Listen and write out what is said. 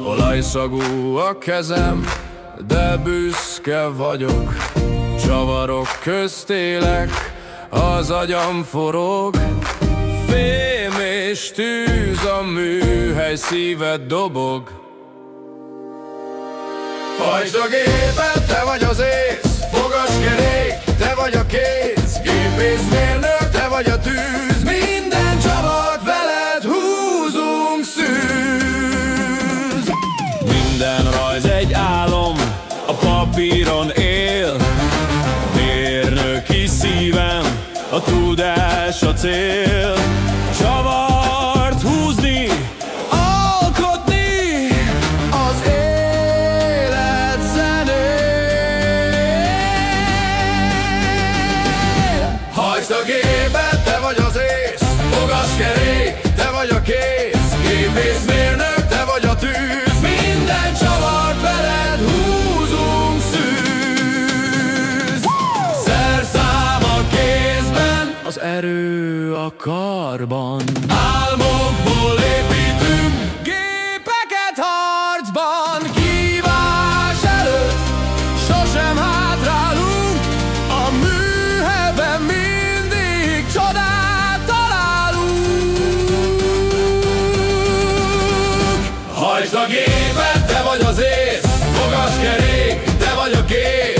Olajszagú a kezem, de büszke vagyok. Csavarok közt élek, az agyam forog. Fém és tűz a műhely, szíved dobog. Hajtsd a gépet, te vagy az ész, fogaskerék, te vagy a kéz, gépészmérnök, te vagy a tűz, minden csavart veled húzunk szűz. Minden rajz egy álom, a papíron él, mérnöki szívem, a tudás a cél. Csavart húzni, alkotni, az élet zenél. Hajtsd a gépet, te vagy az ész, fogaskerék, te vagy a kéz, gépészmérnök, te vagy a tűz, minden csavart veled húzunk szűz. Szerszám a kézben, az erő a karban. álmokból építünk gépeket harcban. Kívás előtt sosem hátrálunk, a műhelyben mindig csodát találunk. Hajtsd a gépet, te vagy az ész, fogaskerék, te vagy a kéz,